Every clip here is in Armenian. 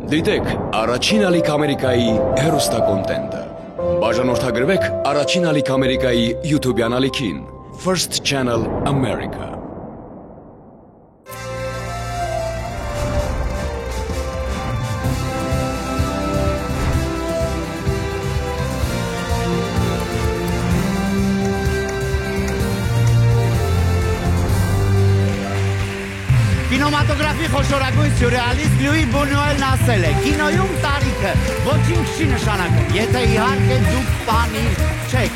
Դիտեք առաջին ալիք Ամերիկայի հեռուստակոնտենտը։ Բաժանորդագրվեք առաջին ալիք Ամերիկայի YouTube-յան ալիքին First Channel America։ Կինոմատոգրաֆի խոշորագույն սյուրեալիստ Լյուի Բունյուելն ասել է. կինոյում տարիքը ոչինչ չի նշանակում, եթե իհարկե դուք պանիր չեք։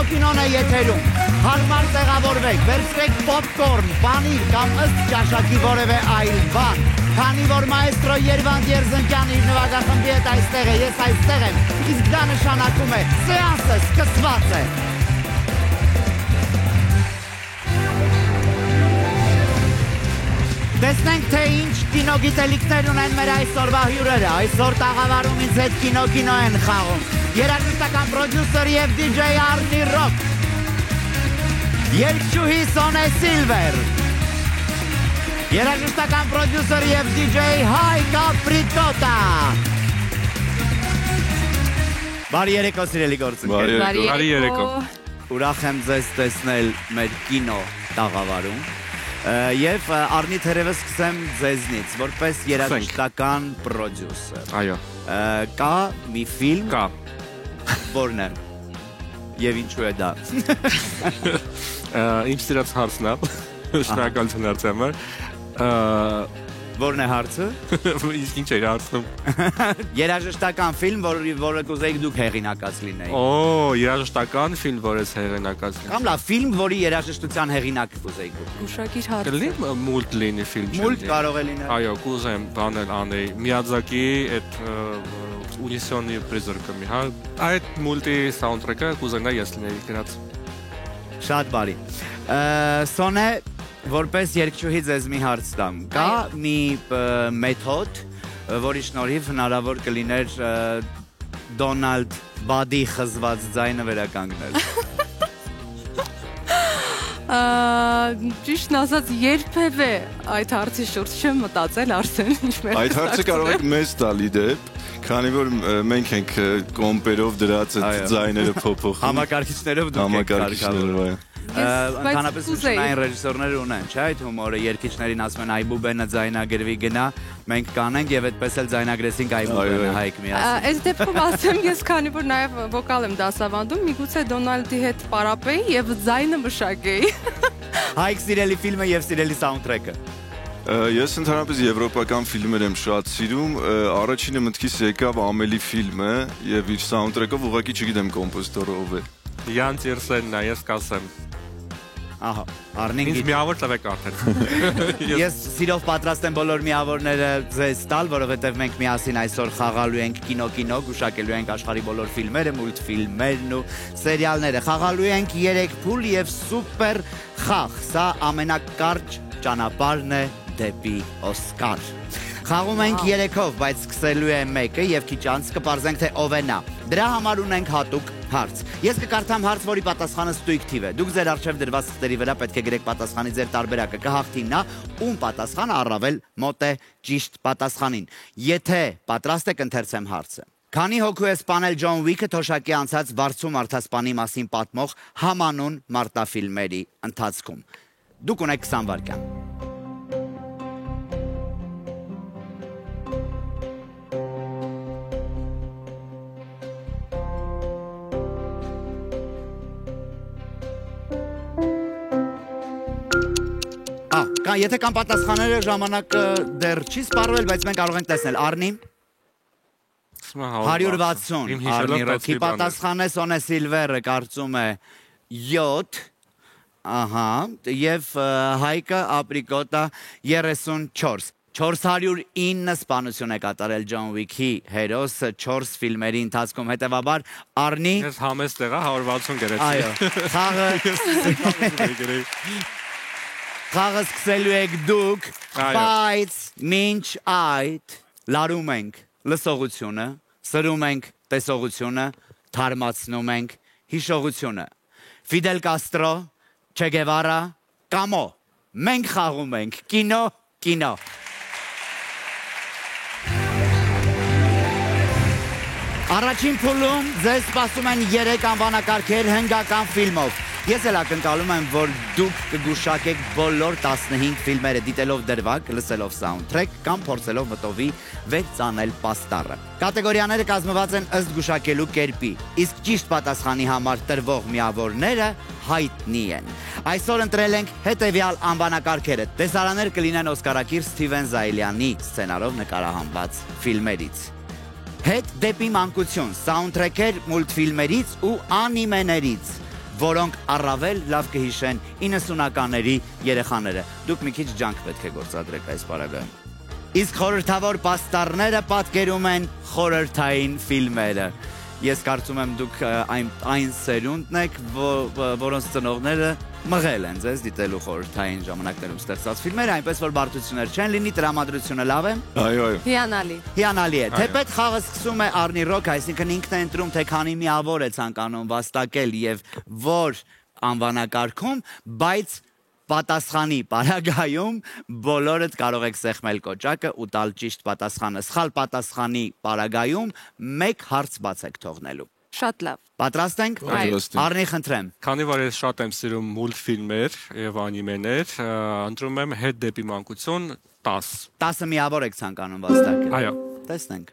Կինոն է եթերում, հարմար տեղավորվեք, վերցրեք պոպկորն, պանիր կամ ըստ ճաշակի որևէ այլ բան։ Քանի որ մայստրո Երվանդ Երզնկյանը իր նվագախմբի հետ այստեղ է, ես այստեղ եմ, իսկ դա նշանակում է սեանսը սկսված է։ Տեսնենք, թե ինչ կինոգիտելիքներ ունեն մեր այսօրվա հյուրերը։ Այսօր տաղավարում ինձ հետ կինո են խաղում երաժշտական պրոդյուսեր և դիջեյ Արնի Ռոք, երգչուհի Սոնե Սիլվեր, երաժշտական պրոդյուսեր և դիջեյ Հայկ Ապրիտոտա։ Բարի երեկո, սիրելի գործընկերներ։ Բարի երեկո։ Ուրախ եմ ձեզ տեսնել մեր կինո տաղավարում։ Եվ Արնի թերևս սկսեմ ձեզնից, որպես երաժշտական պրոդյուսեր։ Այո։ Կա մի ֆիլմ։ Կա։ Որն է։ Եվ ինչու է դա։ Ինչ սիրած հարցն է։ Շնորհակալություն հարցի համար։ Որն է հարցը։ Իսկ ինչ է հարցնում։ Երաժշտական ֆիլմ, որը կուզեիք դուք հեղինակած լինեիք։ Երաժշտական ֆիլմ, որը հեղինակած լինի։ Կամ լավ, ֆիլմ, որի երաժշտության հեղինակ կուզեիք դուք։ Ուշագիր հարց։ Կլինի մուլտ լինի ֆիլմ։ Մուլտ կարող է լինել։ Այո, կուզեմ բանել անեի Միյաձակի այդ ունիսյոնի պրիզորկը մի, հա։ Այդ մուլտի սաունդթրեքը կուզենա ես լինեի դրանց։ Շատ բարի։ Սոնե, որպես երգչուհի ձեզ մի հարց տամ։ Կա մի մեթոդ, որի շնորհիվ հնարավոր կլիներ Դոնալդ Բադի խզված ձայնը վերականգնել։ Ճիշտն ասած, երբևէ այդ հարցի շուրջ չեմ մտածել, Արսեն, ինչպես։ Այդ հարցը կարող եք մեզ տալի դեպ, քանի որ մենք ենք կոմպերով դրած այդ ձայները փոփոխում։ Համակարգիչներով դուք եք կարգավորում։ Ընդհանրապես նշանային ռեժիսորներ ունեն, չէ՞, այդ հումորը երգիչներին ասում են Այբուբենը ձայնագրվի գնա, մենք կանենք եւ այդպես էլ ձայնագրեցինք Այբուբենը Հայկ միասին։ Այս դեպքում ասեմ ես, քանի որ նաեւ վոկալ եմ դասավանդում, միգուցե Դոնալդի հետ պարապեի եւ ձայնը մշակեի։ Հայկ սիրելի ֆիլմը եւ սիրելի սաունդթրեքը։ Ես ընդհանրապես եվրոպական ֆիլմեր եմ շատ սիրում, առաջինը մտքիս եկավ Ամելի ֆիլմը եւ իր սաունդթրեկով ուղղակի չգիտեմ կոմպոզիտորը ով է։ Յան Տիրսենն է, ես կասեմ։ Ահա, Արնին Ինձ միավոր տվեք արդեն։ Ես սիրով պատրաստ եմ բոլոր միավորները ձեզ տալ, որովհետև մենք միասին այսօր խաղալու ենք կինո, գուշակելու ենք աշխարհի բոլոր ֆիլմերը, մուլտֆիլմերն ու սերիալները։ Խաղալու ենք 3 փուլ եւ սուպեր խաղ։ Սա ամենակարճ ճանապարհն է դեպի Օսկար։ Խաղում ենք 3-ով, բայց սկսելու է մեկը եւ քիչ անց կպարզենք թե ով է նա։ Դրա համար ունենք հատուկ հարց։ Ես կկարդամ հարց, որի պատասխանը ստույգ թիվ է։ Դուք ձեր առջև դրված թղթերի վրա պետք է գրեք պատասխանի ձեր տարբերակը։ Կհաղթի նա, ում պատասխանը առավել մոտ է ճիշտ պատասխանին։ Եթե պատրաստ եք, ընթերցեմ հարցը։ Քանի հոգու է սպանել Ջոն Ուիկը թոշակի անցած վարձու մարդասպանի մասին պատմող համանուն մարտաֆիլմերի ընթացքում։ Դուք ունեք 20 վայրկյան։ Եթե կան պատասխանները, ժամանակը դեռ չի սպառվել, բայց մենք կարող ենք տեսնել։ Արնի 160 Արնի Ռոքի պատասխանը, Սոնե Սիլվերը կարծում է 7, ահա, եւ Հայկը Ապրիկոտա 34։ 409 սպանություն է կատարել Ջոն Ուիկի հերոսը 4 ֆիլմերի ընթացքում, հետևաբար Արնի Ես համեստ եղա 160 գրեցի։ Այո, խաղը սկսելու եք դուք, բայց մինչ այդ լարում ենք լսողությունը, սրում ենք տեսողությունը, թարմացնում ենք հիշողությունը։ Ֆիդել Կաստրո, Չե Գևարա, Կամո, մենք խաղում ենք կինո։ Առաջին փուլում ձեզ սպասում են 3 անվանակարգեր հնգական ֆիլմով։ Ես էլ ակնկալում եմ, որ դուք կգուշակեք բոլոր 15 ֆիլմերը դիտելով դրվագ, լսելով soundtrack կամ փորձելով մտովի վեր ծանել պաստառը։ Կատեգորիաները կազմված են ըստ գուշակելու կերպի, իսկ ճիշտ պատասխանի համար տրվող միավորները հայտնի են։ Այսօր ընտրել ենք հետևյալ անվանակարգերը։ Տեսարաններ կլինեն Օսկարակիր Սթիվեն Զայլյանի սցենարով նկարահանված ֆիլմերից։ Հետ դեպի մանկություն, սաունդթրեքեր մուլտֆիլմերից ու անիմեներից, որոնք առավել լավ կհիշեն 90-ականների երեխաները։ Դուք մի քիչ ջանք պետք է գործադրեք այս պարագայում։ Իսկ խորհրդավոր պաստառները պատկերում են խորհրդային ֆիլմերը։ Ես կարծում եմ դուք այն սերունդն եք, որոնց ծնողները մղել են ձեզ դիտելու խորհրդային ժամանակներում ստեղծած ֆիլմերը, այնպես որ բարդություններ չեն լինի, տրամադրությունը լավ է։ Այո, այո։ Հիանալի։ Հիանալի է։ Թեպետ խաղը սկսում է Արնի Ռոք, այսինքն ինքն է ընտրում, թե քանի միավոր է ցանկանում վաստակել եւ որ անվանակարգում, բայց պատասխանի պարագայում բոլորդ կարող եք սեղմել կոճակը ու տալ ճիշտ պատասխանը։ Սխալ պատասխանի պարագայում 1 հարց բաց եք թողնելու։ Շատ լավ։ Պատրաստ ենք։ Պատրաստ ենք։ Արնի, խնդրեմ։ Քանի որ ես շատ եմ սիրում մուլտֆիլմեր եւ անիմեներ, ընտրում եմ հետ դեպի մանկություն 10։ 10 միավոր եք ցանկանում վաստակել։ Այո։ Տեսնենք։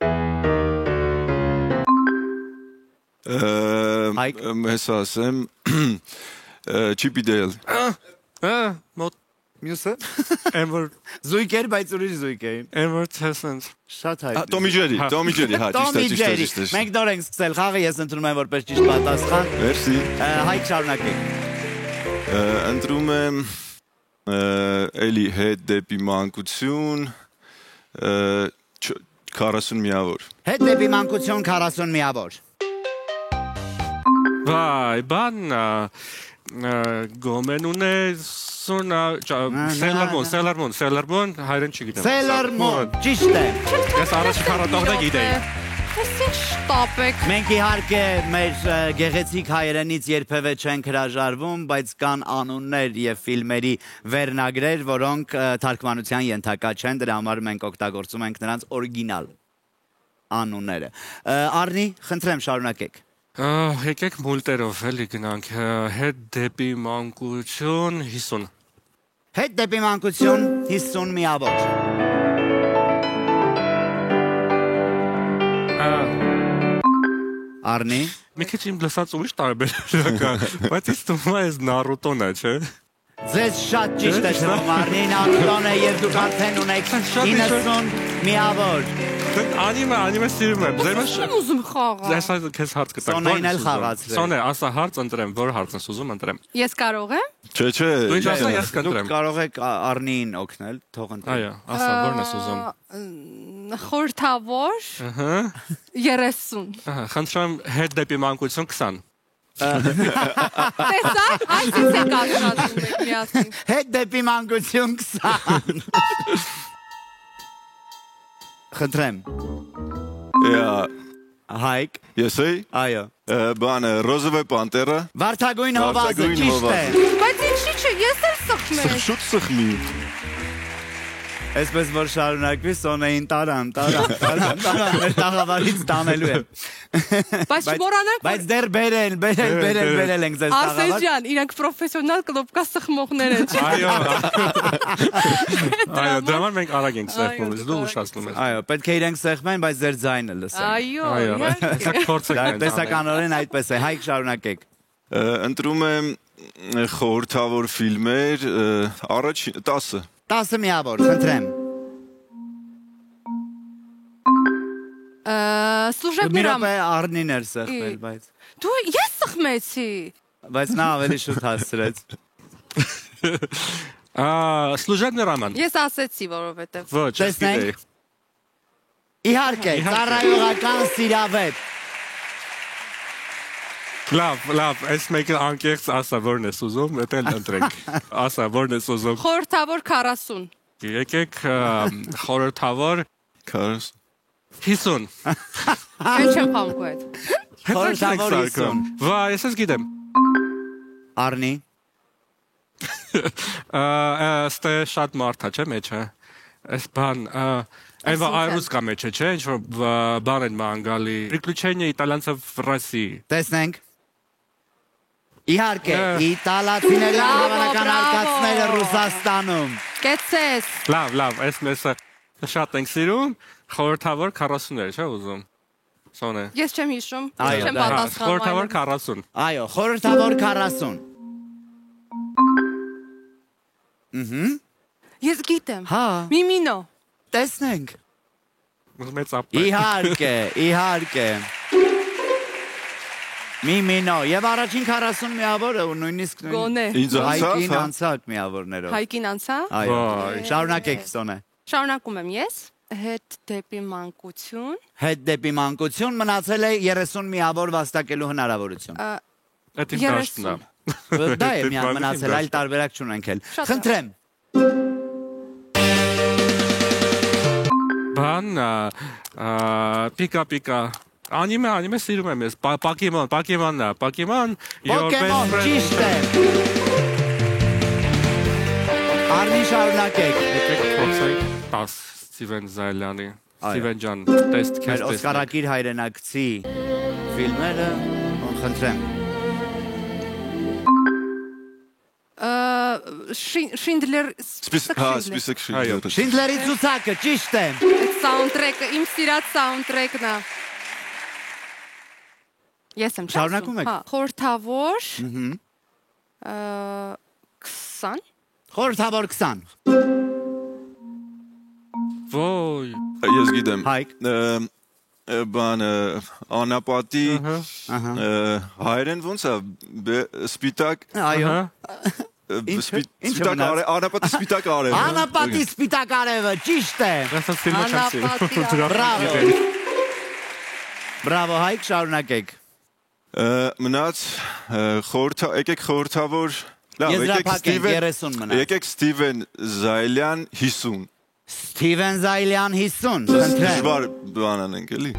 Հայկ։ Ես ասեմ Չիպի Դեյլ։ Մոտ Մյուսը։ Edward Զույգեր, բայց ուրիշ զույգեր։ Tesland։ Շատ հայտնի։ Տոմի Ջերի, հա, Տոմի Ջերի։ Մենք նոր ենք սկսել խաղը, ես ընդունում եմ որպես ճիշտ պատասխան։ Մերսի։ Հայկ, շարունակեք։ Ընտրում եմ էլի հետ դեպի մանկություն 40 միավոր։ Հետ դեպի մանկություն 40 միավոր։ Վայ, բան գոմենունե սունա Սելարմոն հայրեն չգիտեմ։ Սելարմոն, ճիշտ է։ Ես առաջի քառատողն գիտեի։ Ես ինչ շտապեք։ Մենք իհարկե մեր գեղեցիկ հայերենից երբևէ չենք հրաժարվում, բայց կան անուններ եւ ֆիլմերի վերնագրեր, որոնք թարգմանության ենթակա չեն, դրա համար մենք օգտագործում ենք նրանց օրիգինալ անունները։ Արնի, խնդրեմ, շարունակեք։ Եկեք մուլտերով էլի գնանք, հետ դեպի մանկություն 50։ Հետ դեպի մանկություն 50 միավոր։ Արնի։ Մի քիչ իմ լսած ուրիշ տարբերակ կա, բայց ինձ թվում է այս Նարուտոն է, չէ՞։ Ձեզ շատ ճիշտ է թվում, Արնի, Նարուտոն է եւ դուք արդեն ունեք 90 միավոր։ Անիմե սիրում եմ։ Ձեր մեջ Եմ ուզում խաղալ։ Ես այս քեզ հարց կտամ։ Սոնային էլ խաղացրել։ Սոնե, ասա հարց ընտրեմ, որ հարցն ես ուզում ընտրեմ։ Ես կարող եմ։ Չէ։ Դու ինչ ասա, ես Դուք կընտրեմ։ կարող եք Արնիին օգնել, թող ընտրի։ Այո, ասա, որն ես ուզում։ Խորհրդավոր Ահա։ 30։ Ահա, խնդրեմ հետ դեպի մանկություն 20։ Տեսա՞ք, այսինքն եք աշխատում եք միասին։ Հետ դեպի մանկություն 20։ Խնդրեմ։ Հայկ։ Ես էի։ Այո։ Բանը Ռոզովե Պանտերը։ Վարդագույն հովազը, Վարդագույն ճիշտ է։ հովազը։ Բայց ինչի՞ չէ, ես էլ սխմել։ Շուտ սխմի։ Այսպես որ շարունակվի Սոնեին տարան, մեր տաղավարից տանելու եմ։ Բայց չմոռանանք, Բայց դեռ բերել ենք ձեզ տաղավար։ Արսեն ջան, իրանք պրոֆեսիոնալ կլոպկա սխմողներ են, չէ՞։ Այո։ Այո, դրա համար մենք արագ ենք սեղմում, դու ուշացնում ես։ Այո, պետք է իրենք սեղմեն, բայց ձեր ձայնը լսեն։ Այո, Այո, իհարկե։ հեսա փորձեք մենք։ Տեսականորեն այդպես է։ Հայկ, շարունակեք։ Ընտրում եմ խորհրդավոր ֆիլմեր առաջին 10։ 10 միավոր, խնդրեմ։ Սլուժեբներ Միրոպե Արնին էր սեղմել, բայց Դու ես սխմեցի։ բայց նա ավելի շուտ հասցրեց։ Служебный роман։ Ես ասեցի, որովհետև Ոչ, Տեսնենք։ Իհարկե, ծառայողական սիրավետ։ Լավ, այս մեկը անկեղծ ասա որն ես ուզում, դա էլ ընտրենք։ Ասա որն ես ուզում։ խորհրդավոր 40։ Եկեք խորհրդավոր 40։ 50։ Ինչ եմ խանգու այդ։ Խորհրդավոր 50։ Վայ, ես ես գիտեմ։ Արնի։ Ստե շատ մարդ է, չէ՞ մեջը։ Այս բան Эва айрուսկա մեջ է, չէ՞, ինչ որ բան են մանգալի։ Приключения итальянцев в России։ Տեսնենք։ Իհարկե, իտալացիների անհավանական արկածները Ռուսաստանում։ Կեցես։ Լավ, այս մեսը շատ ենք սիրում, խորհրդավոր 40-ներ, չէ՞ ուզում։ Սոնե։ Ես չեմ հիշում։ Այո, Չեմ դա պատասխանում։ Խորհրդավոր 40։ Այո, խորհրդավոր 40։ Ես գիտեմ։ Հա, Միմինո։ տեսնենք։ Մեծ ապ։ Իհարկե։ Միմինո, եւ առաջին 40 միավորը ու նույնիսկ Գոնե։ Ինձ Հայկին անցավ, անցակ միավորներով։ Հայկին անցա։ Այո։ Վայ։ Շարունակեք Սոնե։ Շարունակում եմ ես։ Հետ դեպի մանկություն։ Հետ դեպի մանկություն մնացել է 30 միավոր վաստակելու հնարավորություն։ Դա իմ դաշտն է։ Դա է միան մնացել, այլ տարբերակ չունենք էլ։ Շատ Խնդրեմ։ Բան պիկա Անիմե սիրում եմ ես Պոկեմոնն է Պոկեմոն ճիշտ է։ Արմին շարունակեք։ Եկեք փորձենք 10 Ստիվեն Զայլյանի Ստիվեն ջան տեստ Մեր Օսկարակիր հայրենակցի ֆիլմերը խնդրեմ։ Շինդլեր Սպիսակ շինդլեր։ Շինդլերի ցուցակը ճիշտ է։ Սաունդթրեքը, իմ սիրած սաունդթրեքն է։ Ես եմ չասում։ Շարունակում եք։ Հա, խորհրդավոր 20 Խորհրդավոր 20։ Ոյ Ես գիտեմ։ Հայկ։ Բանը անապատի հայերեն ոնց է սպիտակ Այո։ սպիտակ անապատի սպիտակ արևը։ Անապատի սպիտակ արևը ճիշտ է։ Դա ֆիլմը չասի Բրավո Հայկ, շարունակեք։ Մնաց եկեք խորհրդավոր Եզրափակենք 30 մնաց։ Եկեք Ստիվեն Զայլյան 50 Ստիվեն Զայլյան 50, խնդրեմ։ Դժվար բան անենք էլի։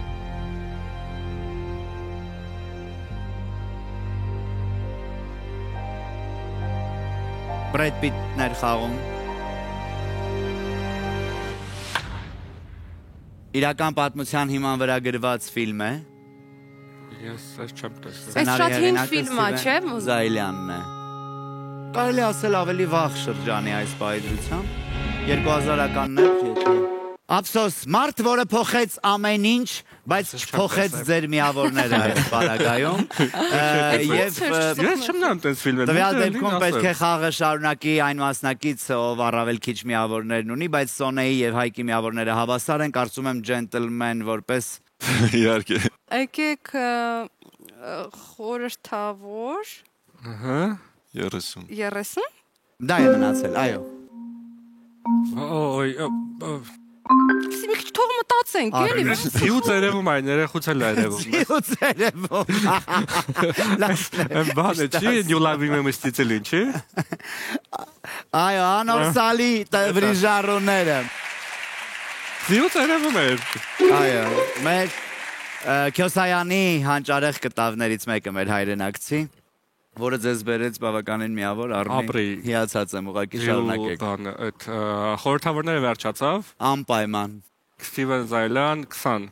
Բրեդ Պիտներ խաղում։ Իրական պատմության հիման վրա գրված ֆիլմ է։ Ես այս չեմ տեսել Այս շատ հին ֆիլմ է, չէ՞։ Զայլյանն է։ Կարելի ասել ավելի վաղ շրջանի այս բայդրությամբ 2000-ականներ եթե։ Ափսոս, մարդ, որը փոխեց ամեն ինչ, բայց չփոխեց ձեր միավորները այս պարագայում։ Եվ Ես չեմ նայում այս ֆիլմերը տվյալ դեպքում պետք է խաղը շարունակի այն մասնակիցը, ով առավել քիչ միավորներն ունի, բայց Սոնեի եւ Հայկի միավորները հավասար են, կարծում եմ ջենտլմեն որպես Իհարկե։ Եկեք խորհրդավոր 30 30 դա է մնացել, այո։ Ոյ Մի քիչ թող մտածենք, էլի։ Սիուց երևում այն երեխուց էլ երևում Սիուց երևում։ Բանը չի նյուլավի մստիցել ինչի Այո, անորսալի բրիժարոները։ Սիուց երևում է Այո, մեր Քյոսայանի հանճարեղ կտավներից մեկը մեր հայրենակցի, որը ձեզ բերեց բավականին միավոր Ապրի։ հիացած եմ ուղղակի շարունակեք։ Բանը այդ խորհրդավորները վերջացավ Անպայման։ Ստիվեն Զայլյան 20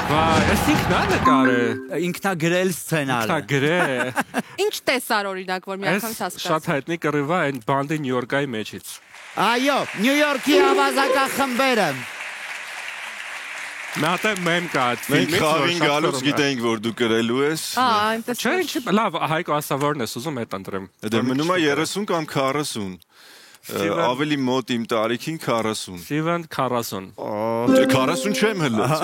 Վայ, այս ինքնա նկար է Ինքնագրել սցենարը։ Դա գրե Ինչ տեսար օրինակ, որ մի անգամ Այս հասկաց։ շատ հայտնի կռիվը այն բանդի Նյու Յորքայի մեջից Այո, Նյու Յորքի ավազակա խմբերը։ Նա դե մեմ կա Մենք խաղին գալուց գիտենք որ դու գրելու ես Այնպես։ Չէ, ինչի լավ, Հայկո ասավորն ես ուզում հետ ընտրեմ Դե մնում է 30 կամ 40 Ավելի մոտ իմ տարիքին 40 Ստիվեն 40 40 չեմ հլած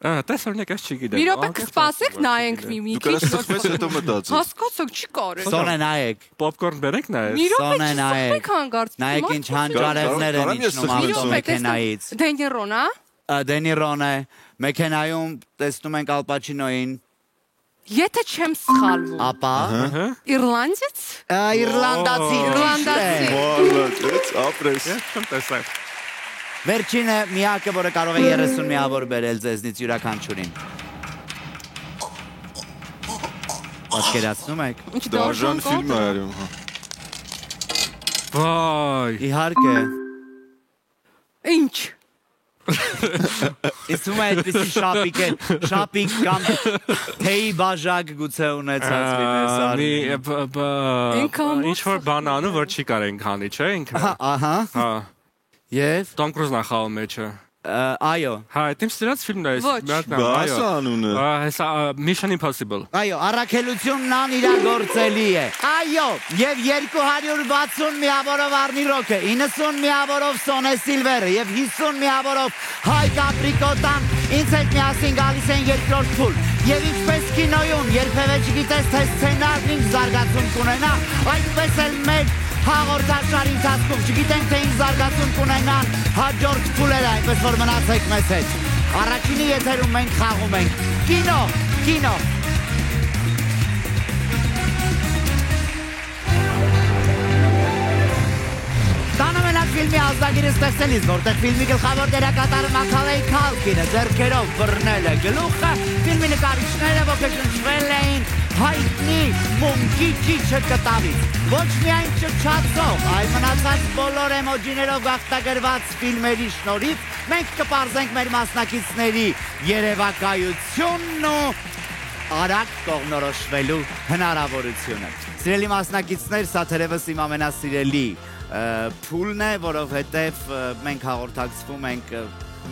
Տեսօրինակ ես չգիտեմ Մի րոպե կսպասեք նայենք մի Դու քիչ։ կարաս սխվես հետո մտածես Հասկացեք, չի կարելի։ Սոնե նայեք։ Պոպկորն բերեք նայես Մի րոպե Սոնե նայեք։ չսպեք հանգարց։ Նայեք ինչ հանճարեղներ են իջնում ավտոմեքենայից։ Դենիռոնա։ Դենիրոնը մեքենայում տեսնում ենք Ալ Պաչինոին, Եթե չեմ սխալվում։ ապա Իռլանդից։ Իռլանդացի։ Մալաց, ապրես Ես չեմ տեսել Վերջինը միակը, որը կարող է 30 միավոր բերել ձեզնից յուրաքանչյուրին։ Պատկերացնում եք։ Ինչ Դաժան ֆիլմ է արում Վայ։ Իհարկե։ Ինչ։ Իսում է այդպիսի շապիկ կամ թեյի բաժակ գուցե ունեցած լինես արին։ Ինչ որ բան անում, որ չի կարեն քանի, չէ՞ ինքը։ Ահա։ Հա։ Եվ Տոմ Կրուզն է խաղում մեջը։ այո։ Հա, դա սիրած ֆիլմն է, Բասա անունը։ Հեսա Mission Impossible։ Այո, առաքելությունն անիրագործելի է։ Այո, եւ 260 միավորով Արնի Ռոքը, 90 միավորով Սոնե Սիլվերը եւ 50 միավորով Հայկ Ապրիկոտան ինձ հետ միասին գալիս են երկրորդ փուլ։ Եվ ինչպես կինոյում, երբևէ չգիտես թե սցենարն ինչ զարգացում կունենա, այդպես էլ մեր հաղորդաշարի ընթացքում չգիտենք թե ինչ զարգացում կունենան հաջորդ փուլերը, այնպես որ մնացեք մեզ հետ։ Առաջինի եթերում մենք խաղում ենք կինո։ Տանամենակ ֆիլմի ազդագիրը ստեղծելիս, որտեղ ֆիլմի գլխավոր դերակատարը Մաքալեյ Քալկինը ձեռքերով բռնել է գլուխը, ֆիլմի նկարիչները ոգեշնչվել էին հայտնի մունքի ճիչը կտավից։ Ոչ միայն չչացող, այլ մնացած բոլոր էմոջիներով գաղթագրված ֆիլմերի շնորհիվ մենք կպարզենք մեր մասնակիցների երևակայությունն ու արագ կողմնորոշվելու հնարավորությունը։ Սիրելի մասնակիցներ, սա թերևս իմ ամենասիրելի փուլն է, որովհետև մենք հաղորդակցվում ենք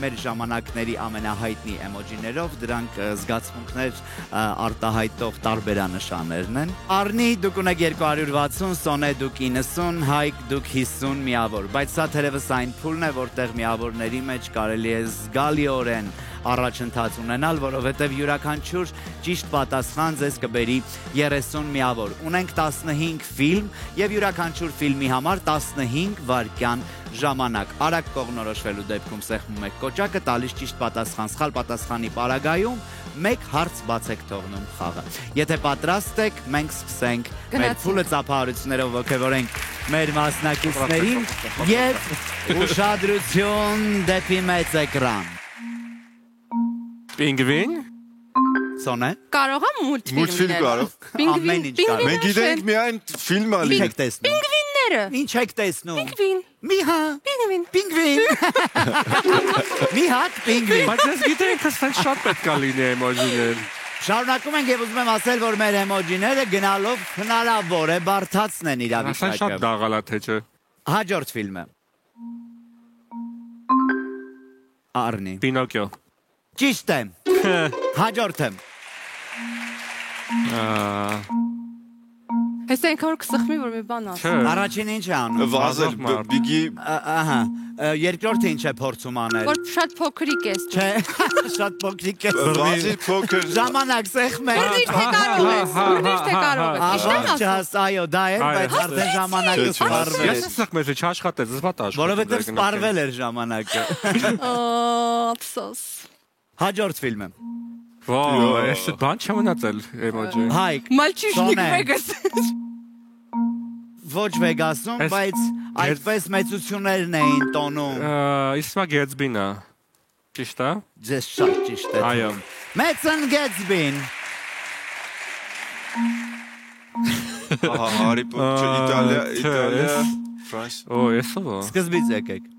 մեր ժամանակների ամենահայտնի էմոջիներով, դրանք զգացմունքներ արտահայտող տարբերանշաններն են։ Արնի դուք ունեք 260, Սոնե դուք 90, Հայկ դուք 50 միավոր, բայց սա թերևս այն փուլն է, որտեղ միավորների մեջ կարելի է զգալիորեն առաջընթաց ունենալ, որովհետև յուրաքանչյուր ճիշտ պատասխան ձեզ կբերի 30 միավոր։ Ունենք 15 ֆիլմ եւ յուրաքանչյուր ֆիլմի համար 15 վայրկյան ժամանակ։ Արագ կողմնորոշվելու դեպքում սեղմում եք կոճակը, տալիս ճիշտ պատասխան, սխալ պատասխանի պարագայում մեկ հարց բաց եք թողնում խաղը։ Եթե պատրաստ եք, մենք սկսենք մեր փուլը ծափահարություններով ոգևորենք մեր մասնակիցներին եւ ուշադրություն դեպի մեծ էկրան։ Պինգվին։ Սոնե։ Կարող եմ Մուլտֆիլմ կարող։ Ամեն ինչ կարող։ Մենք գիտենք միայն ֆիլմ ալի։ Ինչ եք տեսնում։ Պինգվինները։ Ինչ եք տեսնում։ Պինգվին։ Միհա։ Պինգվին։ Մի հատ պինգվին։ Բայց ես գիտեմ, թե սենց շատ պետք է լինի էմոջիներ։ Շարունակում ենք եւ ուզում եմ ասել, որ մեր էմոջիները գնալով հնարավոր է բարթացնեն Ասա շատ իրավիճակը։ դաղալա թե չէ։ Հաջորդ ֆիլմը։ Արնի։ Պինոկիո։ Ճիշտ է։ Հաջորդը։ Հեսա ինքան որ կսխմի, որ մի բան ասի։ Առաջինը ինչ է անում։ Վազել բիգի Ահա։ Երկրորդը ինչ է փորձում անել։ Որ շատ փոքրիկ ես։ Չէ, շատ փոքրիկ է։ վազել փոքր Ժամանակ սեղմել։ Բռնիր թե կարող ես։ Բռնիր թե կարող ես։ Ճիշտ եմ ասում։ Ահա, այո, դա է, բայց արդեն ժամանակը Չէ, սպառվել է։ Ես ասեմ, մեզ չաշխատեց, զբատ աշխատ։ Որովհետև սպառվել էր ժամանակը։ Ափսոս։ Հաջորդ ֆիլմը։ Վայ, ես բան չեմ մնացել էմոջի։ Հայկ։ Մալչիշնիկ Սոնե։ Վեգաս։ Ոչ Վեգասում, բայց այդպես մեծություններն էին տոնում։ Իսմա Գեթսբինը։ Ճիշտ է։ Ձեզ շատ ճիշտ է։ Այո։ Մեծն Գեթսբին։ ահա Հարի Պոթեր Իտալիա Ֆրանս Օ, ես ո՞վ։ Սկզբից եկեք։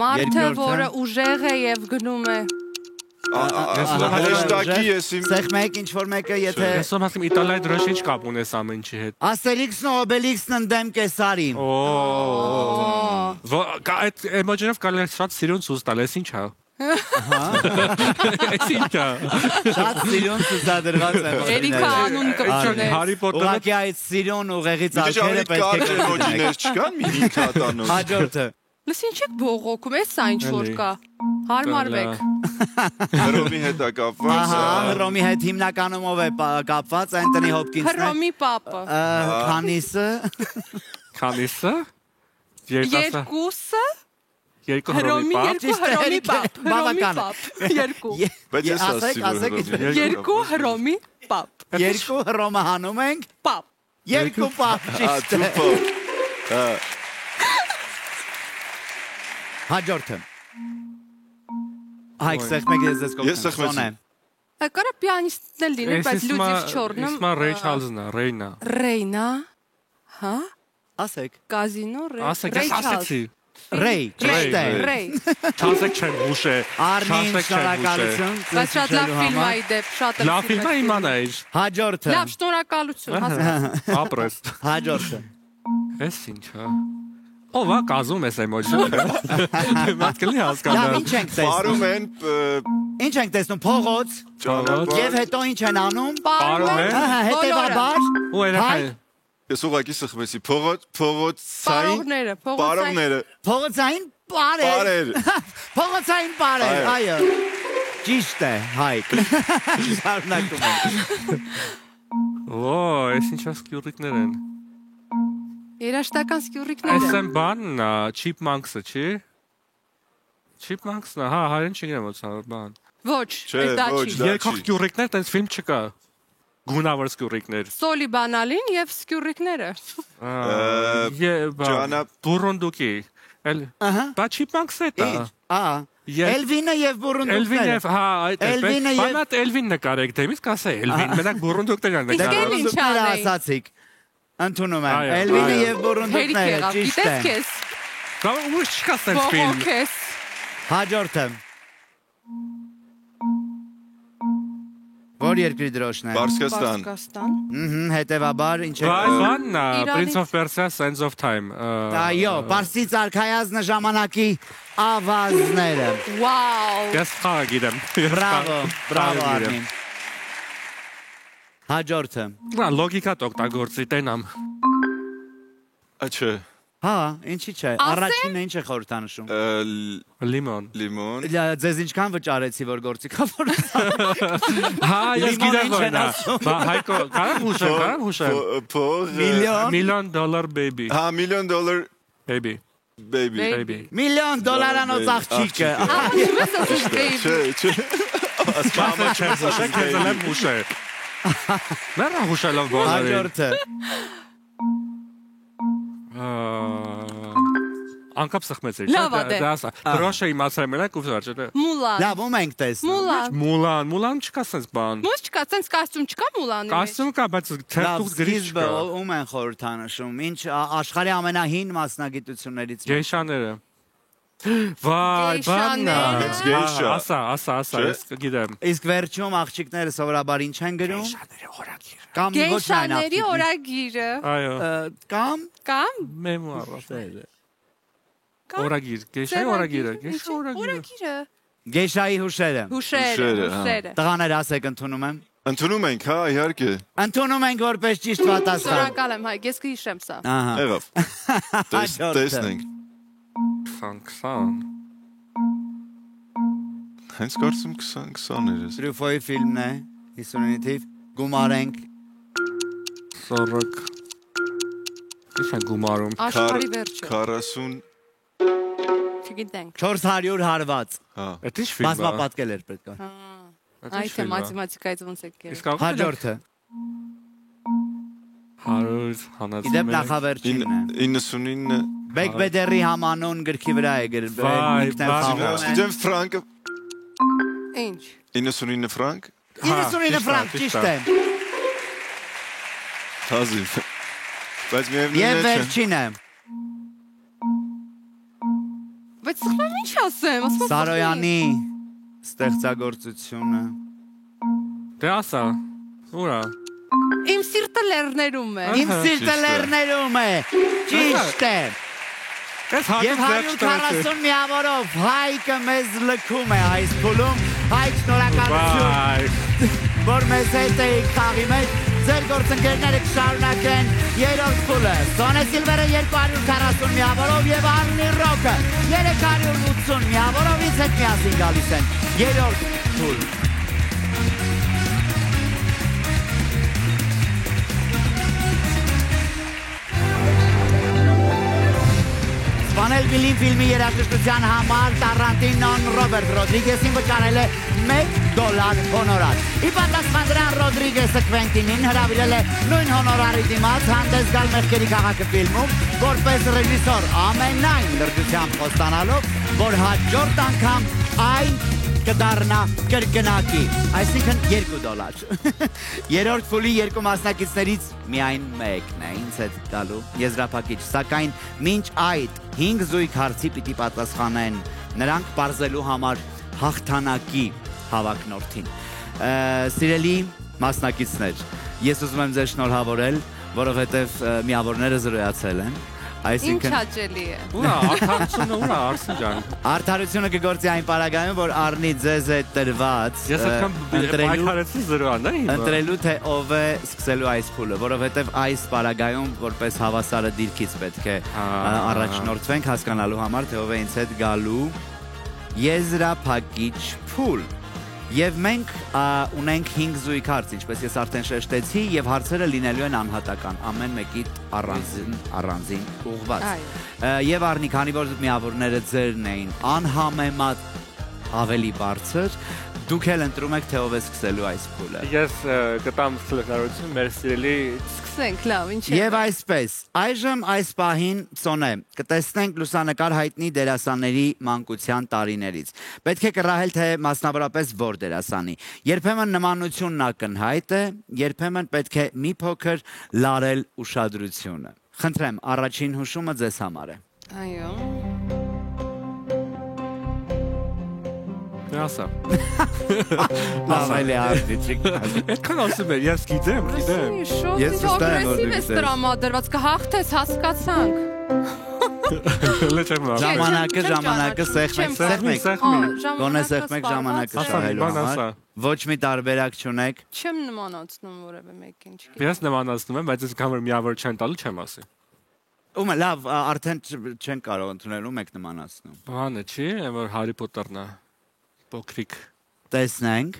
Մարդը, Երկրորդը։ որը ուժեղ է եւ գնում է։ հեշտակի ես իմ Սեղմեք ինչ որ մեկը, եթե Ես ո՞մ ասեմ Իտալիայի դրոշ ինչ կապ ունես ամեն ինչի հետ։ Ասելիքսն ու Օբելիքսն ընդդեմ Կեսարին։ Այդ էմոջիով կարելի է շատ սիրուն ցույց տալ, ես ինչ է։ Այս ինչ է։ Շատ սիրուն ցուցադրված է։ Էրիկա անուն կրճներ։ Հարի Պոթերը Ուղղակի այդ սիրուն ուղեղից Իջի ալքերը պետք է կարճ կրկնենք։ էմոջիներ չկան մի 5 հատանոց Հաջորդը։ Լս ինչ եք բողոքում, էս սա ինչ որ կա։ Հարմարվեք։ Հրոմի հետ է կապված Ահա, Հռոմի հետ հիմնականում ով է կապված, Անտոնի Հոփքինսն է։ Հռոմի պապը։ Քանիսը։ Քանիսը։ Երկուսը։ Երկու Հռոմի հռոմի երկու հռոմի պապ։ Հռոմի Բավական է։ պապ։ Երկու։ բայց ես Ասեք, Երկու հռոմի պապ։ Երկու Հռոմը հանում ենք, Պապ։ երկու պապ ճիշտ է։ Հաջորդը։ Հայք սեղմեք ես ձեզ Ես սեղմեցի։ կողքն։ Կարա պիանիստն էլ լինի, բայց Լյուդվիգ Չորնը։ Իսմա Ռեյ Չարլզն է, Ռեյնա։ Ռեյնա։ Հա։ Ասեք։ Կազինո, Ասեք, ես ասեցի։ Ռեյ, ճիշտ է։ Ռեյ։ Չասեք չեմ հուշե։ Արմին, շնորհակալություն։ Բայց շատ լավ ֆիլմ է ի դեպ, շատ եմ Լավ ֆիլմ է իմանայր։ Հաջորդը։ Լավ, շնորհակալություն, հասկացա։ Ապրես։ Հաջորդը։ Էս ինչ է։ Ով է կազում էս էմոջիները։ Մատկելի Լավ, հասկանալ։ ինչ ենք տեսնում։ Պարում են Ինչ ենք տեսնում, փողոց, ճանապարհ։ եւ հետո ինչ են անում։ Պարում են։ Ահա, հետեւաբար Ու երեխա։ Ես ուղղակի սխմեցի փողոցային Պարողները, փողոցային պարեր։ բարեր։ Փողոցային պարեր, Այո։ այո։ Ճիշտ է, Հայկ։ Շարունակում ենք։ Ո, էս ինչ սկյուրիկներ են։ երաշտական սկյուրիկները։ Էս են բանն է, Chipmunks-ը, չի։ Chipmunks-ն է, հա, հայերեն չգիտեմ ոնց է բան։ Ոչ, Չէ, դա ոչ, չի։ դա- Երկու սկյուրիկներ, տենց ֆիլմ չկա։ Գունավոր սկյուրիկներ։ Սոլի բանալին եւ սկյուրիկները։ Ջանա- Բուրունդուկի։ Էլ Ահա։ բա Chipmunks-ը դա։ Ինչ։ Ահա։ Եվ- Էլվինը եւ Էլվին բուրունդուկները։ եւ հա, այդ է։ Էլվինը եւ- Բանատ Էլվին նկարեք, դեմից կասե Էլվին, մենակ բուրունդուկներ են Իսկ նկարել։ էլ ինչ Բուրունդուկները անեի։ ասացիք։ Ընդունում եմ։ Այո, Էլվինը այո։ եւ Հերիք բուրունդուկները, եղավ, ճիշտ գիտես է։ քեզ։ Կամ ու չկա տենց ֆիլմ։ Ողոքես։ Հաջորդը։ Որ երկրի դրոշն է։ Բարսկաստան։ Պարսկաստան։ Հետևաբար ինչ է։ Վայ, բանն է, Իրանի- Prince of Persia Sands of Time։ Այո, Պարսից արքայազնը ժամանակի ավազները։ Վաու։ Ես խաղ գիտեմ։ Բրավո, բրավո Արմին։ Հաջորդը։ Բա լոգիկա օգտագործի տենամ։ Աչե։ Հա, ինչի՞ չէ։ Առաջինը ինչ է խորհրդանշում։ Լիմոն։ Լիմոն։ Ձեզ ինչքան վճարեցի, որ գործի կապոր։ Հա, ես Լիմոն գիտեմ ինչ են որն է։ ասում։ Բա հայկո, կարամ հուշեմ։ Փող։ Միլիոն։ $1 million baby, Հա, $1 baby, baby։ baby։ Միլիոն դոլարանոց աղջիկը։ Ահա, ասես բեյբի։ Չէ։ Ասկամը չեմ հուշել, քեզ եմ հուշել։ Մեռա հուշելով բոլորին։ Հաջորդը։ Անկապ սխմեցի։ Լավ ա դե։ Դասա։ Գրոշը իմացա մենակ ու վարժե։ Մուլան։ Լավ, ում ենք տեսնում։ Մուլան։ Մուլան չկա sense բան։ Ո՞նց չկա, ցենց կոստյում չկա Մուլանի մեջ։ Կոստյում կա, բայց Լավ, թերթուկ գրիչ սկիզբը չկա։ ում են խորհրդանշում։ Ինչ աշխարհի ամենահին մասնագիտություններից։ Գեյշաները։ Վայ, բանն է։ Հենց գեյշա։ Ասա, Չէ։ ես գիտեմ։ Իսկ վերջում աղջիկները սովորաբար ինչ են գրում։ Կամ ոչ այն Գեյշաների աղջիկները։ օրագիրը։ Այո։ Կամ Կամ Մեմուար։ Օրագիր, գեյշայի օրագիրը, գեյշա օրագիրը։ օրագիրը։ Գեյշայի հուշերը։ Հուշերը, Հուշերը, հա։ հուշերը։ Տղաներ ասեք ընդունում եմ։ Ընդունում ենք, հա, իհարկե։ Ընդունում ենք որպես ճիշտ պատասխան։ Շնորհակալ եմ, հայ, ես կհիշեմ սա։ Ահա։ Եղավ։ Հաջորդը։ Տեսնենք։ 20 Հենց կարծում 20 էր։ Տրյուֆոյի ֆիլմն է 59 թիվ։ Գումարենք 40 Ինչ է գումարում։ Աշխարհի վերջը։ 40 Չգիտենք։ 400 հարված։ հա։ Այդ ինչ ֆիլմ է։ Բազմապատկել էր պետք է։ Այդ է մաթեմատիկայից ոնց է կերել։ Իսկ կարող է Հաջորդը։ 100 հանած։ Իդեպ նախավերջինն է։ 99 Բեկբեդերի համանուն գրքի վրա է գրել։ Վայ, ինքն էլ բա- խաղում է։ Ստուդենտ ֆրանկը Ինչ։ 99 ֆրանկ 99 ֆրանկ ճիշտ է։ Հազիվ բայց միևնույն Եվ է վերջինը։ Բայց սխալ ինչ ասեմ, ասում եմ։ Սարոյանի ստեղծագործությունը։ Դե ասա։ Ուրա։ Իմ սիրտը լեռներում է։ Իմ սիրտը լեռներում է։ Ճիշտ է։ Ես Եվ հատուկ ձեռք 140 միավորով Հայկը մեզ լքում է այս փուլում։ Հայկ շնորհակալություն, Բայ։ որ մեզ հետ եք խաղի մեջ։ Ձեր գործընկերները կշարունակեն երրորդ փուլը։ Սոնե Սիլվերը 240 միավորով եւ Արմի Ռոկը 380 միավորով ինձ հետ միասին գալիս են։ Երրորդ փուլ։ Սպանել Բիլին ֆիլմի երաժշտության համար Տարանտինոն Ռոբերտ Ռոդրիգեսին վճարել է 1 $5 հոնորար։ Ի պատասխան դրան Ռոդրիգեսը Քվենտինին հրավիրել է նույն հոնորարի դիմաց հանդես գալ Մեղքերի քաղաքը ֆիլմում, որպես ռեժիսոր ամենայն լրջությամբ խոստանալով, որ հաջորդ անգամ այն կդառնա կրկնակի, այսինքն $2։ Երրորդ փուլի երկու մասնակիցներից միայն մեկն է ինձ հետ գալու եզրափակիչ, սակայն մինչ այդ 5 զույգ հարցի պիտի պատասխանեն նրանք բարձելու համար հաղթանակի հավակնորդին։ Սիրելի մասնակիցներ, ես ուզում եմ ձեզ շնորհավորել, որովհետև միավորները զրոյացել են։ Ինչ հաճելի է։ Ուրա, արդարությունը ուրա, Արսին ջան։ Արդարությունը կգործի այն պարագայում, որ առնի ձեզ է տրված Ես այդքան պայքարեցի զրոան, դա իմ։ ընտրելու թե ով է սկսելու այս փուլը, որովհետև այս պարագայում որպես հավասարը դիրքից պետք է առաջնորդվենք հասկանալու համար, թե ով է ինձ հետ գալու եզրափակիչ փուլ։ Եվ մենք ունենք 5 զույգ հարց, ինչպես ես արդեն շեշտեցի, եւ հարցերը լինելու են անհատական, ամեն մեկի առանձին ուղղված։ Եվ առնի, քանի որ միավորները ձերն էին անհամեմատ ավելի բարձր, դուք էլ ընտրում եք թե ով է սկսելու այս փուլը։ Ես կտամ խնդրություն մեր սիրելի Սկսենք, լավ, ինչ է։ Եվ այսպես, այժմ այս պահին Սոնե, կտեսնենք լուսանկար հայտնի դերասանների մանկության տարիներից։ Պետք է կռահել, թե մասնավորապես որ դերասանի։ Երբեմն նմանությունն ակնհայտ է, երբեմն պետք է մի փոքր լարել ուշադրությունը։ Խնդրեմ, առաջին հուշումը ձեզ համար է։ Այո։ Ասա։ Ավելի արդիճիկ։ Այդքան ասում եմ, ես գիտեմ։ Ես վստահ եմ, որ դու ագրեսիվ ես գիտես։ տրամադրված, կհաղթես, հասկացանք։ Լեչեմ։ Ժամանակը սեղմեք։ Գոնե սեղմեք ժամանակը շահելու համար։ Ոչ մի տարբերակ չունեք։ Չեմ նմանացնում որևէ մեկին, չգիտեմ։ Ես նմանացնում եմ, բայց ես կամեր միավոր չեն տալու չեմ ասի։ Ում լավ, արդեն չեն կարող ընդունել, ում եք նմանացնում։ Բանը չի, որ Հարի Փոթերն է։ Փոքրիկ։ Տեսնենք։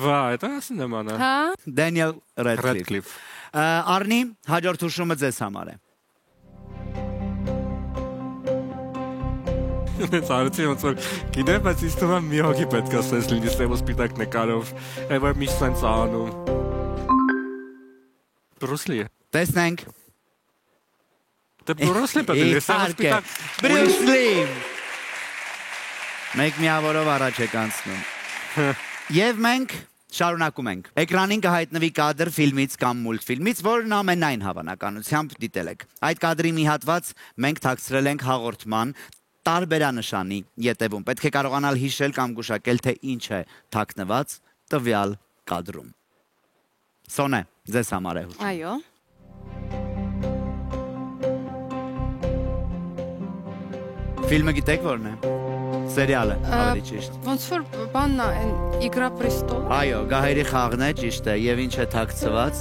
Վայ, դա ասին նման է։ Հա։ Դենիել Ռեդքլիֆ։ Ռեդկլիֆ։ Արնի, հաջորդ հուշումը ձեզ համար է։ Ես արեցի ոնց որ գիտեմ, բայց ինձ թվում է մի հոգի պետք է ասես լինի սև սպիտակ նկարով, այլ միշտ սենց անում։ Բրուսլի։ Տեսնենք։ Դե Բրուսլի պետք է սև սպիտակ։ Բրյուս Լի։ Մեկ միավորով առաջ եք անցնում։ Եվ մենք շարունակում ենք։ Էկրանին կհայտնվի կադր ֆիլմից կամ մուլտֆիլմից, որն ամենայն հավանականությամբ դիտել եք։ Այդ կադրի մի հատված մենք թաքցրել ենք հաղորդման տարբերանշանի ետևում։ Պետք է կարողանալ հիշել կամ գուշակել, թե ինչ է թաքնված տվյալ կադրում։ Սոնե, ձեզ համար է հուշ։ Այո։ Ֆիլմը գիտեք որն է։ Սերիալը, ավելի ճիշտ։ Ոնց որ բանն է, Իգրա պրեստոլ։ Այո, գահերի խաղն է, ճիշտ է, եւ ինչ է թաքցված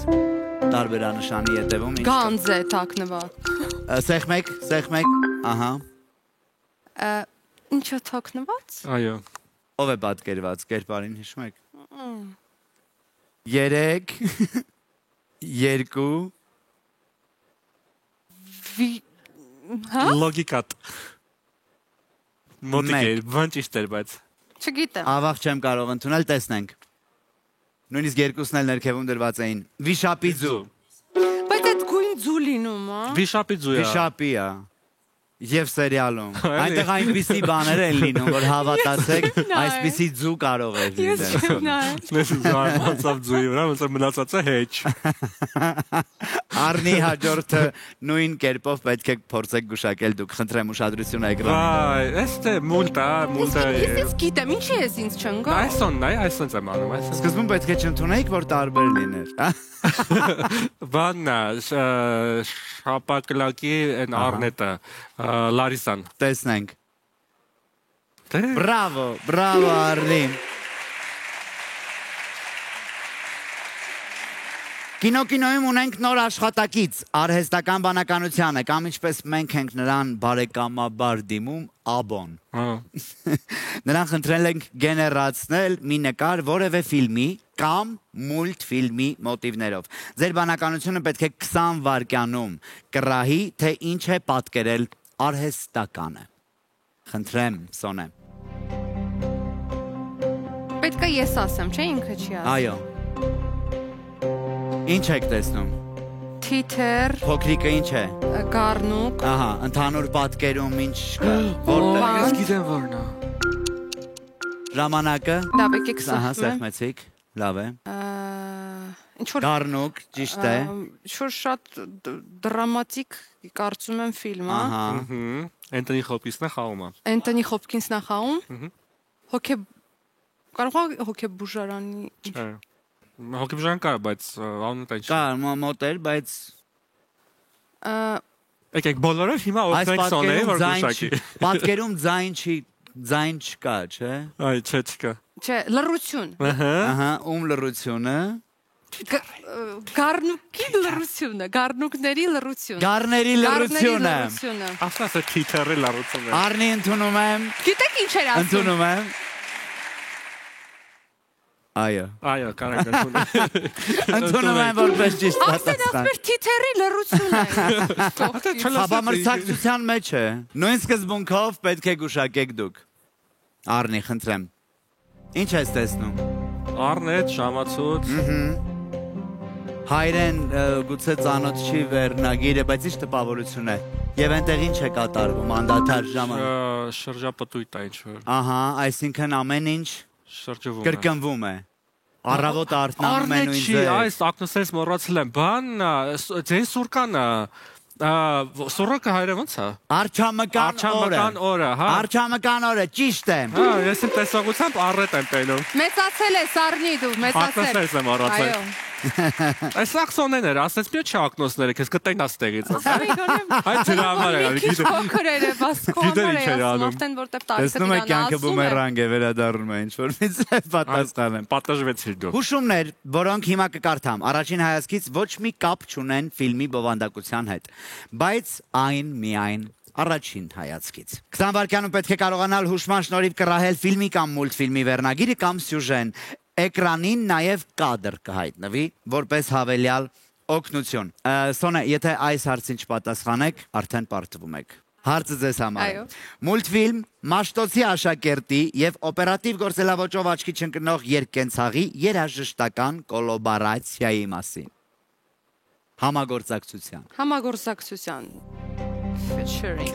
տարբերանշանի ետևում։ Գանձ է թաքնված։ Սեղմեք, ահա։ Ինչ է թաքնված։ Այո։ Ով է պատկերված, կերպարին հիշում եք։ 3 2 Հա։ Լոգիկատ։ Մոտիկեր, բան ճիշտ էր, բայց Չգիտեմ։ Ավաղ չեմ կարող ընդունել, տեսնենք։ Նույնիսկ երկուսն էլ ներքևում դրված էին։ Վիշապի ձու։ Բայց այդ գույն ձու լինում, հա։ Վիշապի ձույա։ Վիշապի է։ Եվ սերիալում։ Այնտեղ այնպիսի բաներ են լինում, որ հավատացեք, այսպիսի ձու կարող է Ես լինել։ չեմ նայել։ Ես զարմացավ ձույի վրա, ոնց որ մնացածը հեչ։ Արնի հաջորդը նույն կերպով պետք է փորձեք գուշակել դուք։ Խնդրեմ ուշադրությունը էկրանին։ Վայ, էստե մուլտա։ Ես գիտեմ, ինչի ես ինձ չեմ գա։ Այսոնց եմ անում, այսոնց։ Սկզբում պետք է չընդունեիք, որ տարբեր լիներ։ Բաննա, շապակլակի են Արնետը, Լարիսան։ Տեսնենք։ Դե Բրավո, Արնի։ Կինոյում ունենք նոր աշխատակից, արհեստական բանականությանը, կամ ինչպես մենք ենք նրան բարեկամաբար դիմում, աբոն։ Նրան խնդրել ենք գեներացնել մի նկար որևէ ֆիլմի կամ մուլտֆիլմի մոտիվներով։ Ձեր բանականությունը պետք է 20 վայրկյանում կռահի, թե ինչ է պատկերել արհեստականը։ Խնդրեմ, Սոնե։ Պետք Պետք է ես ասեմ, չէ՞ ինքը չի ասում։ Այո։ Ինչ եք տեսնում։ Թիթեր, Փոքրիկը ինչ է։ գառնուկ, Ահա, ընդհանուր պատկերում ինչ կա։ Որտեղ։ Ես գիտեմ որն է։ Ժամանակը։ լավ եկեք Ահա, սեղմեմ։ սեղմեցիք։ Լավ է։ Ինչ որ Գառնուկ, ճիշտ է։ Ինչ-որ շատ դրամատիկ կարծում եմ ֆիլմ, հա։ Ահա։ Անտոնի Հոփկինսն է խաղում։ Անտոնի Հոփկինսն է խաղում։ Հոկե կարող է հոկեբուժարանի Չէ։ Հոկեբժան կա, բայց անունը տենց։ Կա մոտեր, բայց Եկեք բոլորը հիմա այս օգնենք Սոնեի որ պատկերում գուշակի։ պատկերում ձայն չկա, չէ։ Այ չկա։ Չէ, լռություն։ Ահա, ում լռությունը։ Գառնուկի լռությունը, գառնուկների լռությունը։ Գառների լռությունը։ Ասած է թիթերը լարություն է։ Արնի ընդունում եմ։ Գիտեք ինչ էր ասում։ Ընդունում եմ։ Այո։ Այո, կարող եք ընդունել։ Ընդունում եմ որպես ճիշտ Ասեն պատասխան։ ասպեր թիթերի լռությունը։ Խաբամրցակցության մեջ է։ Նույն սկզբունքով պետք է գուշակեք դուք։ Արնի, խնդրեմ։ Ինչ ես տեսնում։ Արնետ ժամացուց։ Հայրեն գուցե ծանոթ չի վերնագիրը, բայց ինչ տպավորություն է։ Եվ այնտեղ ինչ է կատարվում, անդադար ժամանակ։ Շրջապտույտ է ինչ որ։ Ահա, այսինքն ամեն ինչ Շրջվում է։ կրկնվում է։ Առավոտ արթնանում է նույն Արնետ չի, այս ակնոցից մոռացել եմ։ Բան, ձեր սուրկանը Սուրոկը հայրը ոնց է։ Արչամկան օրը, հա։ Արչամկան օրը, ճիշտ է։ Հա, ես իմ տեսողությամբ առետ եմ տենում։ Մեծացել է Սառնի դու, մեծացել։ Ակնոցից եմ առածել։ Այո։ Այս ակսոններ, ասես մի չէ ակնոցները, քեզ կտեն աստեղից։ Այդ դրա համար է, Քիչ փոքր էր, բաս Գիտեր ինչ էր կոմար է, անում։ արդեն որտեղ տարիքը Տեսնում եք կյանքը բումերանգ է վերադառնում է, ինչ որ մի ձև պատասխան եմ։ Պատժվեցիր դու։ Հուշումներ, որոնք հիմա կկարդամ, առաջին հայացքից ոչ մի կապ չունեն ֆիլմի բովանդակության հետ, բայց այն միայն առաջին հայացքից։ 20 վայրկյանում պետք է կարողանալ հուշման շնորհիվ կռահել ֆիլմի կամ մուլտֆիլմի վերնագիրը կամ սյուժեն։ Էկրանին նաև կադր կհայտնվի որպես հավելյալ օգնություն։ Սոնե, եթե այս հարցին չպատասխանեք, արդեն պարտվում եք։ Հարցը ձեզ համար է։ Մուլտֆիլմ Մաշտոցի աշակերտի եւ օպերատիվ գործելավոճով աչքի չընկնող երկկենցաղի երաժշտական կոլաբորացիայի մասին։ Համագործակցության։ Համագործակցության featuring։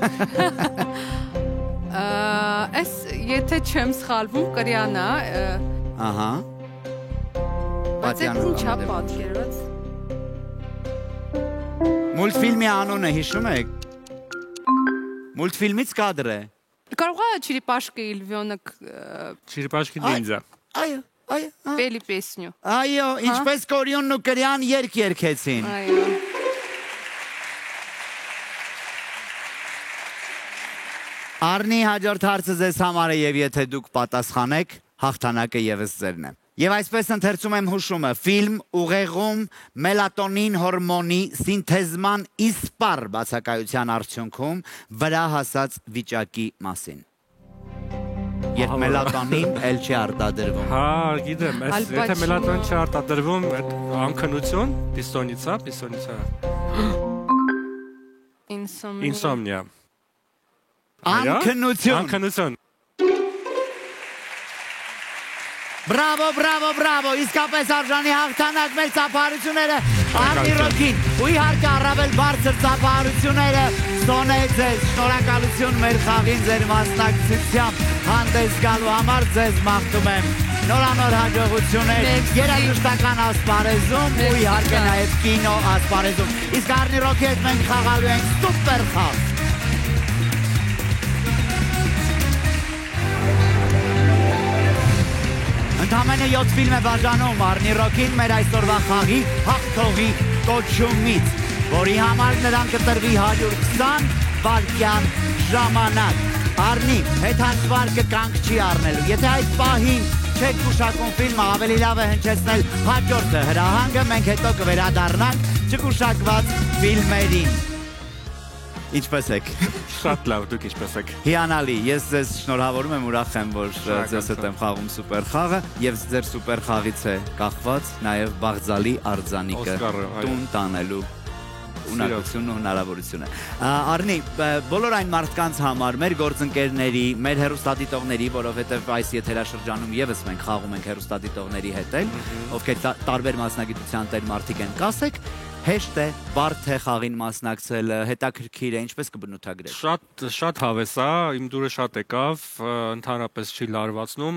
Այս եթե չեմ սխալվում, կրյանը Ահա։ բայց ինչա պատկերված։ Մուլտֆիլմի անունը հիշում եք։ Մուլտֆիլմից կադր է։ Կարող է Черепашка и львёнок Черепашки ниндзя։ Այո, այո։ пели песню։ Այո, ինչպես Կորյունն ու Կրյան երկեցին։ Այո։ Արնի հաջորդ հարցը ձեզ համար է եւ եթե դուք պատասխանեք, հաղթանակը եւս ձերն է։ Եվ այսպես ընթերցում եմ հուշումը. ֆիլմ ուղեղում մելատոնին հորմոնի սինթեզման իսպառ բացակայության արդյունքում վրա հասած վիճակի մասին։ Երբ մելատոնին էլ չի արտադրվում։ Հա, գիտեմ, եթե մելատոնին չի արտադրվում, այդ անքնություն, պիստոնիցա։ Ինսոմնիա։ Անքնություն։ Բրավո, իսկապես արժանի հաղթանակ մեր ծափահարությունները Արնի Ռոքին ու իհարկե առավել բարձր ծափահարությունները Սոնե ձեզ, շնորհակալություն մեր խաղին ձեր մասնակցությամբ հանդես գալու համար ձեզ մաղթում եմ նորանոր հաջողություններ երաժշտական ասպարեզում ու իհարկե նաև կինո ասպարեզում իսկ Արնի Ռոքի հետ մենք խաղալու ենք սուպեր խաղ Ընդամենը 7 ֆիլմ է բաժանում Արնի Ռոքին մեր այսօրվա խաղի հաղթողի կոչումից, որի համար նրան կտրվի 120 վայրկյան ժամանակ։ Արնի, հետանցվար կյանք չի առնելու։ Եթե այդ պահին չեք գուշակում ֆիլմը, ավելի լավ է հնչեցնել հաջորդը հրահանգը, մենք հետո կվերադառնանք չգուշակված ֆիլմերին։ Ինչպես եք։ Շատ լավ, դուք ինչպես եք։ Հիանալի, ես ձեզ շնորհավորում եմ, ուրախ եմ, որ ձեզ հետ եմ խաղում սուպեր խաղը եւ ձեր սուպեր խաղից է կախված նաեւ Բաղձալի արձանիկը տուն տանելու ունակությունն ու հնարավորությունը։ Արնի, բոլոր այն մարդկանց համար, մեր գործընկերների, մեր հեռուստադիտողների, որովհետև այս եթերաշրջանում եւս մենք խաղում ենք հեռուստադիտողների հետ, ովքեր տարբեր մասնագիտության տեր մարդիկ են, կասեք, հեշտ է, բարդ է խաղին մասնակցել, հետաքրքիր է, ինչպես կբնութագրեք։ Շատ հավես է, իմ դուրը շատ եկավ, ընդհանրապես չի լարվածնում,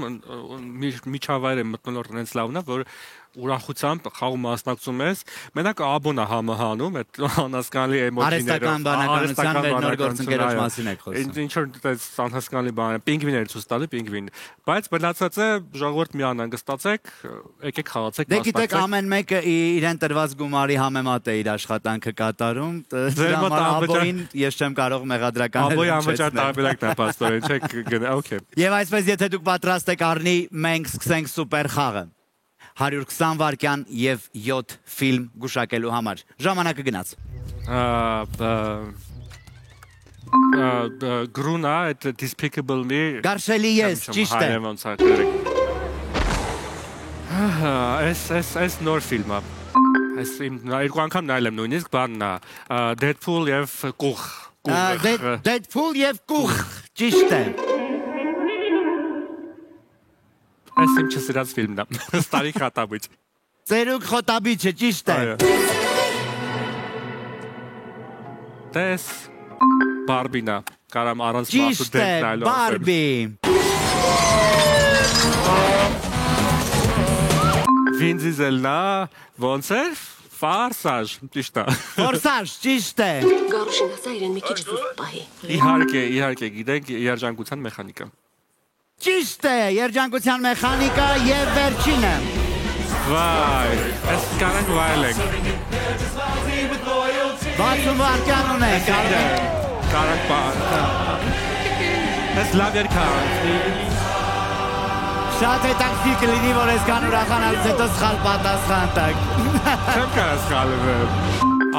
միջավայրը մտնոլորտն այնց լավն է, որ ուրախությամբ խաղում մասնակցում ես, մենակ աբոնա համը հանում, այդ անհասկանալի էմոցիաներով, արհեստական բանականության մեր նոր գործընկերոջ մասին եք խոսում։ Ինչ որ դες անհասկանալի բան է, պինգվիներ ցույց տալի պինգվին, բայց մնացածը ժողովուրդ մի անհանգստացեք, եկեք խաղացեք, դե գիտեք ամեն մեկը իրեն տրված գումարի համեմատ է իր աշխատանքը կատարում, աբոյին ես չեմ կարող մեղադրական աբոյի անվճար տարբերակն է պաստորեն, չեք գնա, օքեյ։ Եվ այսպես եթե դուք պատրաստ եք Արնի, մենք սկսենք սուպեր խաղը։ 120 վայրկյան եւ 7 ֆիլմ գուշակելու համար։ Ժամանակը գնաց։ Գրունա այդ Despicable-ի Գարշելի ես, ճիշտ է։ Այս նոր ֆիլմ է։ Այս իմ երկու անգամ նայել եմ նույնիսկ բանն է։ Deadpool եւ Կուղ։ Deadpool եւ Կուղ, ճիշտ է։ Այս իմ չսիրած ֆիլմն է։ Ստարի խոտաբիչ։ Ծերուկ խոտաբիչը, ճիշտ է։ Տես Բարբինա, կարամ առանց մասու Ճիշտ է, դեպք նայելով։ Բարբի։ Վին Դիզելն է, ոնց է։ Ֆարսաժ, ճիշտ է։ Ֆորսաժ, ճիշտ է։ Գարուշին ասա իրեն մի քիչ զուրկ պահի։ Իհարկե, գիտենք երջանկության մեխանիկա։ Ճիշտ է, երջանկության մեխանիկա եւ վերջինը։ Վայ, այս կանանք վայելենք։ 60 վայրկյան ունենք, Կարանք բան։ Այս լավ երկար։ Շատ հետաքրքիր կլինի, որ այսքան ուրախանալուց հետո սխալ պատասխան տակ։ Չեմ կարա սխալվել։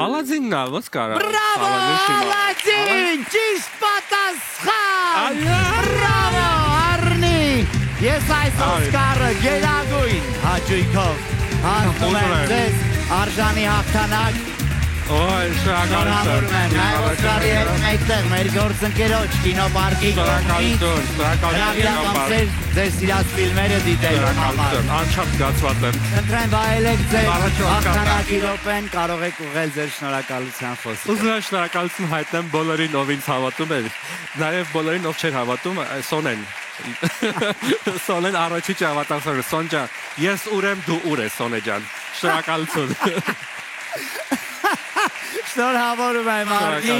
Ալադինն է, ոնց կարա։ Բրավո, Ալադին, ճիշտ պատասխան։ Բրավո, Արնի։ Ես այս Օսկարը գերագույն հաճույքով հարցնում եմ ձեզ արժանի հաղթանակ։ Օй, շնորհավորում եմ։ Նաև Օսկարի հետ մեկտեղ մեր գործընկերոջ կինոպարկի կողմից ձեր սիրած ֆիլմերը դիտելու համար։ Անչափ զգացված եմ։ Ընտրեն վայելեք ձեր հաղթանակի րոպեն, կարող եք ուղղել ձեր շնորհակալության խոսքը։ Ուզում եմ շնորհակալություն հայտնեմ բոլորին, ով ինձ հավատում էր, նաև բոլորին, ով չէր հավատում, Սոնեն։ Սոնեն առաջի ճավատացողը, Սոն ջան, ես ուր եմ, դու ուր ես, Սոնե ջան։ Շնորհակալություն։ Շնորհավորում եմ Արնի,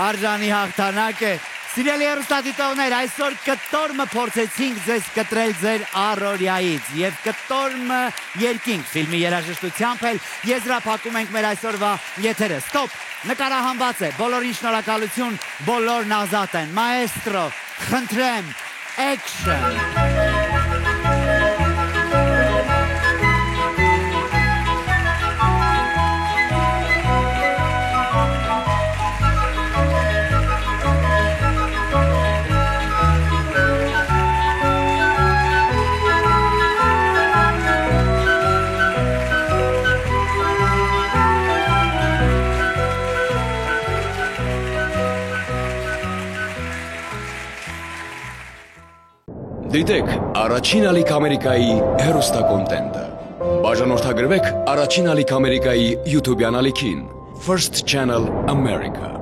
արժանի հաղթանակը։ Սիրելի հեռուստադիտողներ, այսօր կտորմը փորձեցինք ձեզ կտրել ձեր առօրյայից եւ կտորմը երկինք ֆիլմի երաժշտությամբ էլ եզրափակում ենք մեր այսօրվա եթերը։ Ստոպ, նկարահանված է, բոլորին շնորհակալություն, բոլորն ազատ են։ Մաեստրո, խնդրեմ, action։ Դիտեք առաջին ալիք Ամերիկայի հեռուստակոնտենտը։ Բաժանորդագրվեք առաջին ալիք Ամերիկայի YouTube-յան ալիքին First Channel America։